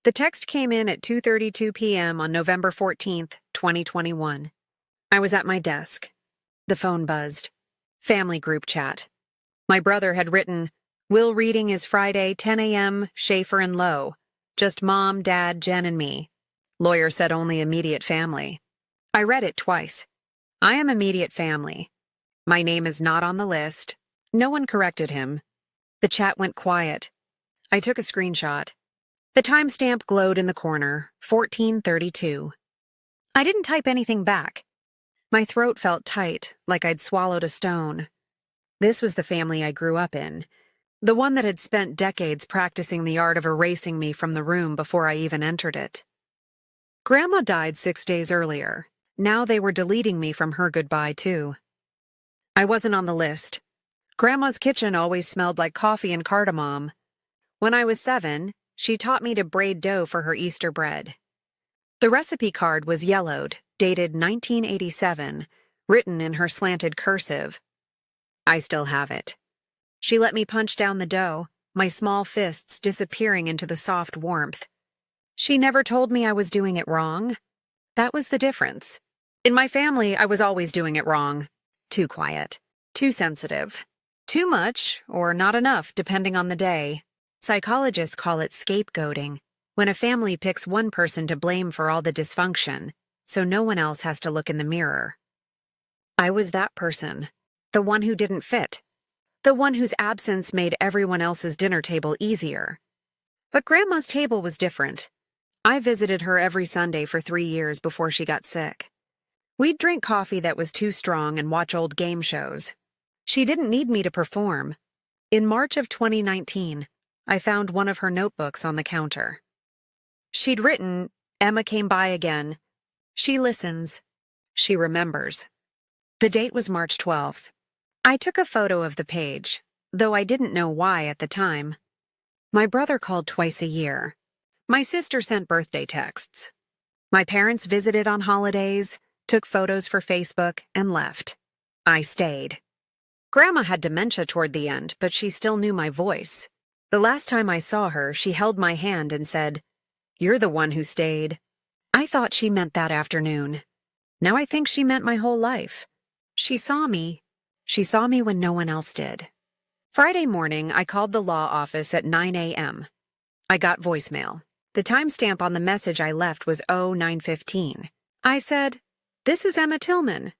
The text came in at 2:32 p.m. on November 14th, 2021. I was at my desk. The phone buzzed. Family group chat. My brother had written, "Will reading is Friday, 10 a.m., Schaefer and Lowe. Just Mom, Dad, Jen, and me. Lawyer said only immediate family." I read it twice. I am immediate family. My name is not on the list. No one corrected him. The chat went quiet. I took a screenshot. The timestamp glowed in the corner, 14:32. I didn't type anything back. My throat felt tight, like I'd swallowed a stone. This was the family I grew up in, the one that had spent decades practicing the art of erasing me from the room before I even entered it. Grandma died 6 days earlier. Now they were deleting me from her goodbye, too. I wasn't on the list. Grandma's kitchen always smelled like coffee and cardamom. When I was 7, she taught me to braid dough for her Easter bread. The recipe card was yellowed, dated 1987, written in her slanted cursive. I still have it. She let me punch down the dough, my small fists disappearing into the soft warmth. She never told me I was doing it wrong. That was the difference. In my family, I was always doing it wrong. Too quiet, too sensitive, too much or not enough depending on the day. Psychologists call it scapegoating, when a family picks one person to blame for all the dysfunction, so no one else has to look in the mirror. I was that person, the one who didn't fit, the one whose absence made everyone else's dinner table easier. But Grandma's table was different. I visited her every Sunday for 3 years before she got sick. We'd drink coffee that was too strong and watch old game shows. She didn't need me to perform. In March of 2019, I found one of her notebooks on the counter. She'd written, "Emma came by again. She listens. She remembers." The date was March 12th. I took a photo of the page, though I didn't know why at the time. My brother called twice a year. My sister sent birthday texts. My parents visited on holidays, took photos for Facebook, and left. I stayed. Grandma had dementia toward the end, but she still knew my voice. The last time I saw her, she held my hand and said, "You're the one who stayed." I thought she meant that afternoon. Now I think she meant my whole life. She saw me. She saw me when no one else did. Friday morning, I called the law office at 9 a.m. I got voicemail. The timestamp on the message I left was 09:15. I said, "This is Emma Tillman.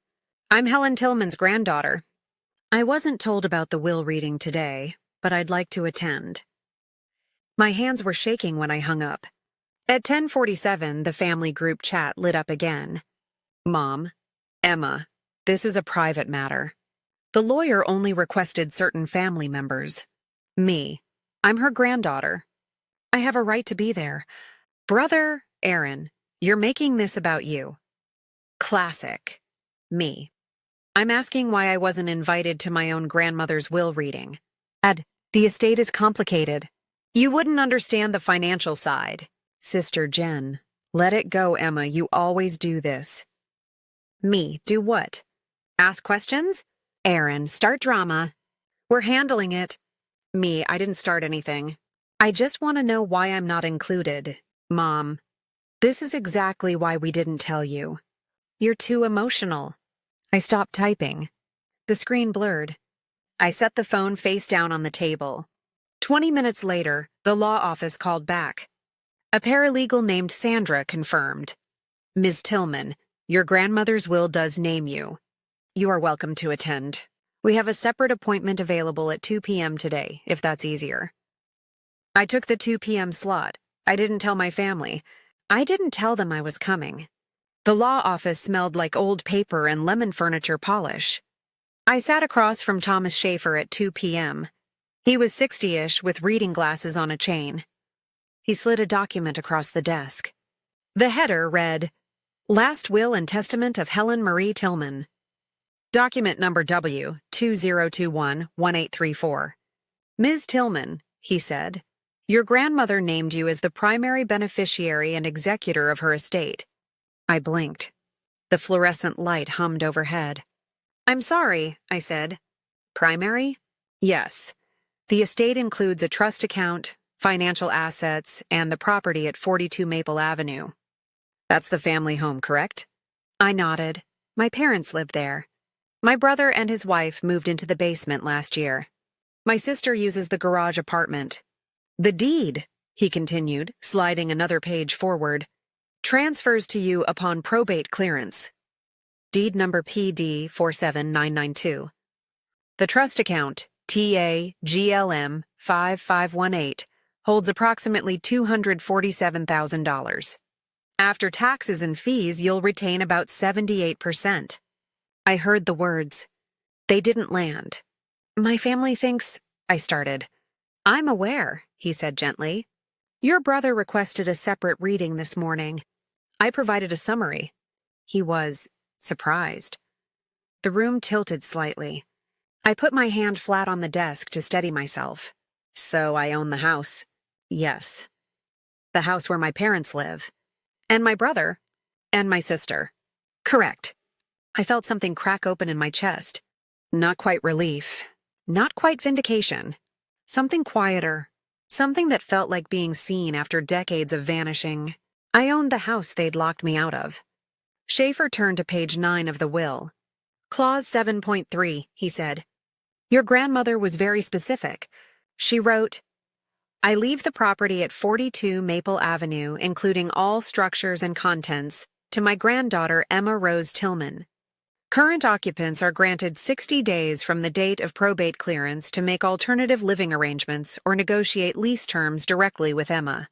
I'm Helen Tillman's granddaughter. I wasn't told about the will reading today, but I'd like to attend." My hands were shaking when I hung up. At 10:47, the family group chat lit up again. "Mom, Emma, this is a private matter. The lawyer only requested certain family members. Me, I'm her granddaughter. I have a right to be there. Brother, Aaron, you're making this about you." Classic. Me. I'm asking why I wasn't invited to my own grandmother's will reading. The estate is complicated. You wouldn't understand the financial side. Sister Jen, let it go, Emma. You always do this. Me, do what? Ask questions? Aaron, start drama. We're handling it. Me, I didn't start anything. I just want to know why I'm not included. Mom, this is exactly why we didn't tell you. You're too emotional. I stopped typing. The screen blurred. I set the phone face down on the table. 20 minutes later, the law office called back. A paralegal named Sandra confirmed. "Ms. Tillman, your grandmother's will does name you. You are welcome to attend. We have a separate appointment available at 2 p.m. today, if that's easier." I took the 2 p.m. slot. I didn't tell my family. I didn't tell them I was coming. The law office smelled like old paper and lemon furniture polish. I sat across from Thomas Schaefer at 2 p.m. He was 60-ish with reading glasses on a chain. He slid a document across the desk. The header read, "Last Will and Testament of Helen Marie Tillman. Document number W, 2021-1834. Ms. Tillman," he said, "your grandmother named you as the primary beneficiary and executor of her estate." I blinked. The fluorescent light hummed overhead. "I'm sorry," I said. "Primary?" "Yes. The estate includes a trust account, financial assets, and the property at 42 Maple Avenue. That's the family home, correct? I nodded. My parents lived there. My brother and his wife moved into the basement last year. My sister uses the garage apartment. The deed, he continued, sliding another page forward, transfers to you upon probate clearance. Deed number PD 47992. The trust account, TAGLM 5518, holds approximately $247,000. After taxes and fees, you'll retain about 78%. I heard the words. They didn't land. My family thinks, I started. I'm aware, he said gently. Your brother requested a separate reading this morning. I provided a summary. He was surprised. The room tilted slightly. I put my hand flat on the desk to steady myself. So I own the house. Yes. The house where my parents live. And my brother. And my sister. Correct. I felt something crack open in my chest. Not quite relief. Not quite vindication. Something quieter. Something that felt like being seen after decades of vanishing. I owned the house they'd locked me out of. Schaefer turned to page 9 of the will. Clause 7.3, he said. Your grandmother was very specific. She wrote, I leave the property at 42 Maple Avenue, including all structures and contents, to my granddaughter Emma Rose Tillman. Current occupants are granted 60 days from the date of probate clearance to make alternative living arrangements or negotiate lease terms directly with Emma.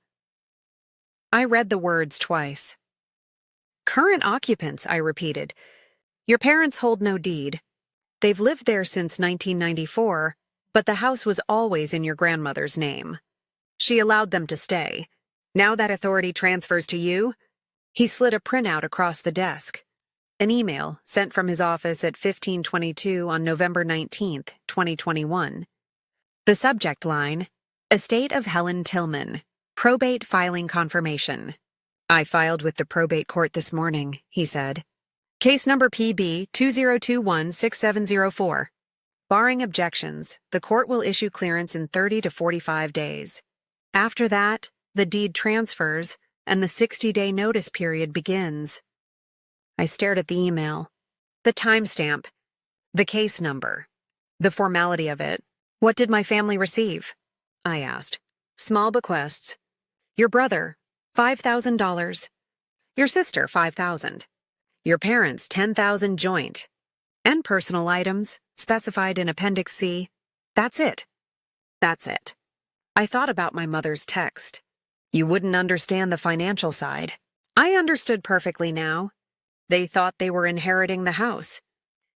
I read the words twice. Current occupants, I repeated. Your parents hold no deed. They've lived there since 1994, but the house was always in your grandmother's name. She allowed them to stay. Now that authority transfers to you. He slid a printout across the desk. An email sent from his office at 1522 on November 19th, 2021. The subject line, Estate of Helen Tillman, Probate Filing Confirmation. I filed with the probate court this morning, he said. Case number PB 2021-6704. Barring objections, the court will issue clearance in 30 to 45 days. After that, the deed transfers and the 60-day notice period begins. I stared at the email. The timestamp. The case number. The formality of it. What did my family receive? I asked. Small bequests. Your brother, $5,000. Your sister, $5,000. Your parents, $10,000 joint. And personal items, specified in Appendix C. That's it. That's it. I thought about my mother's text. You wouldn't understand the financial side. I understood perfectly now. They thought they were inheriting the house.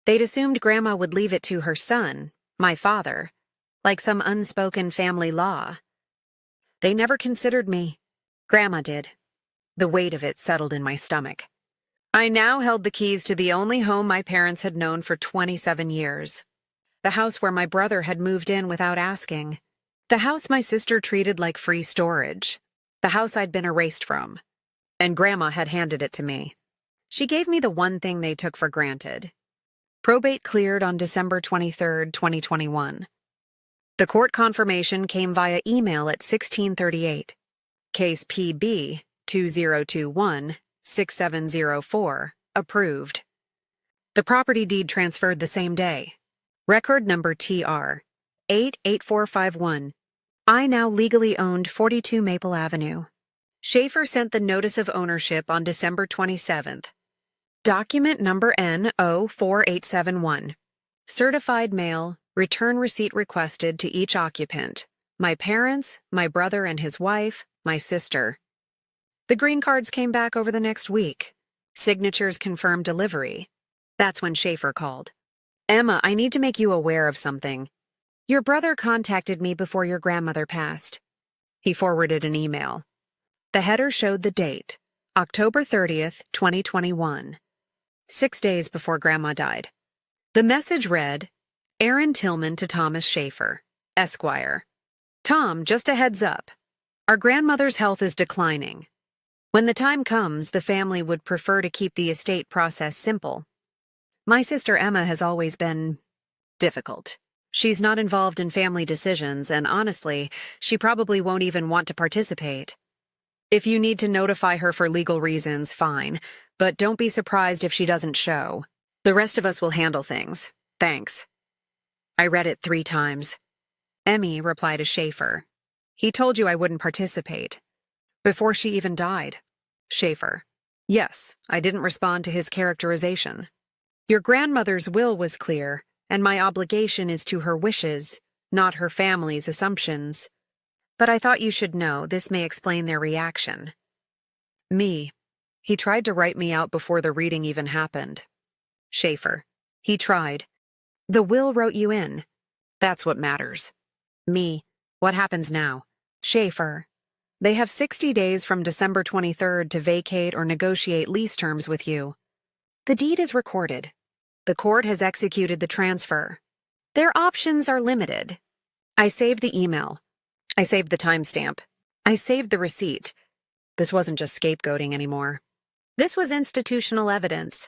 They'd assumed Grandma would leave it to her son, my father, like some unspoken family law. They never considered me. Grandma did. The weight of it settled in my stomach. I now held the keys to the only home my parents had known for 27 years. The house where my brother had moved in without asking. The house my sister treated like free storage. The house I'd been erased from. And Grandma had handed it to me. She gave me the one thing they took for granted. Probate cleared on December 23, 2021. The court confirmation came via email at 1638. Case PB 2021-6704, approved. The property deed transferred the same day. Record number TR 88451. I now legally owned 42 Maple Avenue. Schaefer sent the notice of ownership on December 27th. Document number N04871. Certified mail, return receipt requested to each occupant. My parents, my brother and his wife, my sister. The green cards came back over the next week. Signatures confirmed delivery. That's when Schaefer called. Emma, I need to make you aware of something. Your brother contacted me before your grandmother passed. He forwarded an email. The header showed the date, October 30th, 2021. 6 days before Grandma died. The message read, Aaron Tillman to Thomas Schaefer, Esquire. Tom, just a heads up. Our grandmother's health is declining. When the time comes, the family would prefer to keep the estate process simple. My sister Emma has always been difficult. She's not involved in family decisions, and honestly, she probably won't even want to participate. If you need to notify her for legal reasons, fine, but don't be surprised if she doesn't show. The rest of us will handle things. Thanks. I read it 3 times. Emmy replied to Schaefer. He told you I wouldn't participate. Before she even died. Schaefer. Yes, I didn't respond to his characterization. Your grandmother's will was clear, and my obligation is to her wishes, not her family's assumptions. But I thought you should know this may explain their reaction. Me. He tried to write me out before the reading even happened. Schaefer. He tried. The will wrote you in. That's what matters. Me. What happens now? Schaefer. They have 60 days from December 23rd to vacate or negotiate lease terms with you. The deed is recorded. The court has executed the transfer. Their options are limited. I saved the email. I saved the timestamp. I saved the receipt. This wasn't just scapegoating anymore. This was institutional evidence.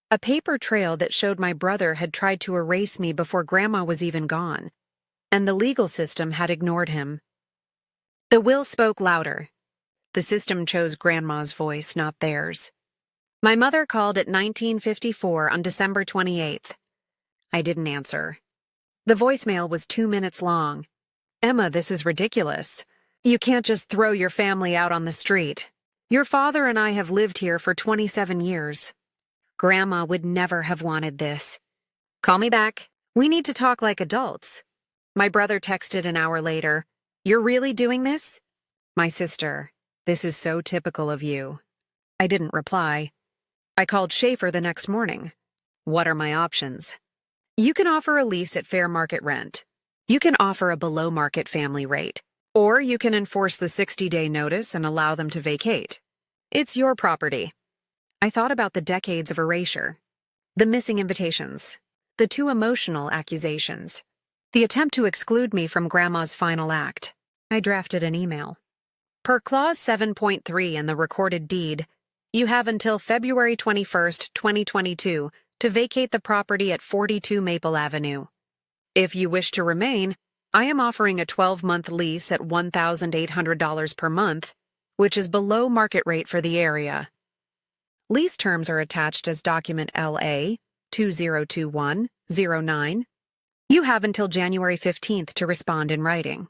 A paper trail that showed my brother had tried to erase me before Grandma was even gone, and the legal system had ignored him. The will spoke louder. The system chose Grandma's voice, not theirs. My mother called at 19:54 on December 28th. I didn't answer. The voicemail was 2 minutes long. Emma, this is ridiculous. You can't just throw your family out on the street. Your father and I have lived here for 27 years. Grandma would never have wanted this. Call me back. We need to talk like adults. My brother texted an hour later. You're really doing this? My sister. This is so typical of you. I didn't reply. I called Schaefer the next morning. What are my options? You can offer a lease at fair market rent. You can offer a below-market family rate. Or you can enforce the 60-day notice and allow them to vacate. It's your property. I thought about the decades of erasure. The missing invitations. The 2 emotional accusations. The attempt to exclude me from Grandma's final act. I drafted an email. Per Clause 7.3 in the recorded deed, you have until February 21st, 2022 to vacate the property at 42 Maple Avenue. If you wish to remain, I am offering a 12-month lease at $1,800 per month, which is below market rate for the area. Lease terms are attached as document LA 202109. You have until January 15th to respond in writing.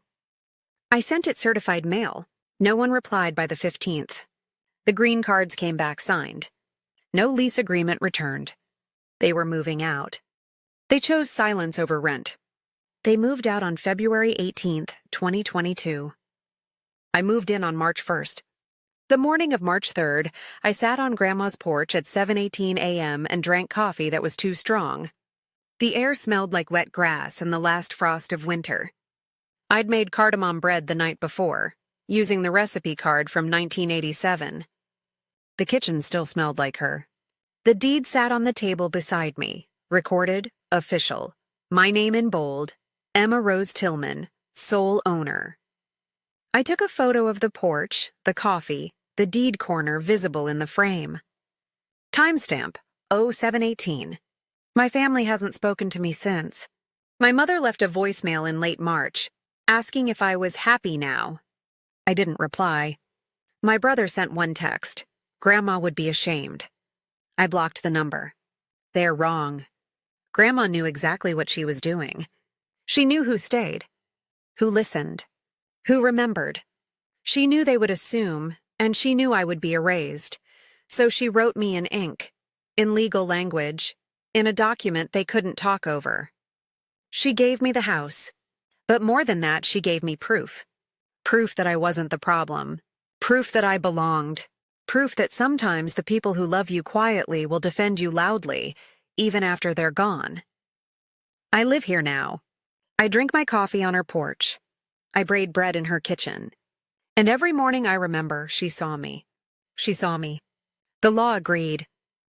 I sent it certified mail. No one replied by the 15th. The green cards came back signed. No lease agreement returned. They were moving out. They chose silence over rent. They moved out on February 18th, 2022. I moved in on March 1st. The morning of March 3rd, I sat on Grandma's porch at 7:18 a.m. and drank coffee that was too strong. The air smelled like wet grass and the last frost of winter. I'd made cardamom bread the night before, using the recipe card from 1987. The kitchen still smelled like her. The deed sat on the table beside me, recorded, official. My name in bold, Emma Rose Tillman, sole owner. I took a photo of the porch, the coffee, the deed corner visible in the frame. Timestamp, 0718. My family hasn't spoken to me since. My mother left a voicemail in late March, asking if I was happy now. I didn't reply. My brother sent one text. Grandma would be ashamed. I blocked the number. They're wrong. Grandma knew exactly what she was doing. She knew who stayed, who listened, who remembered. She knew they would assume, and she knew I would be erased. So she wrote me in ink, in legal language, in a document they couldn't talk over. She gave me the house. But more than that, she gave me proof. Proof that I wasn't the problem. Proof that I belonged. Proof that sometimes the people who love you quietly will defend you loudly, even after they're gone. I live here now. I drink my coffee on her porch. I braid bread in her kitchen. And every morning I remember she saw me. She saw me. The law agreed.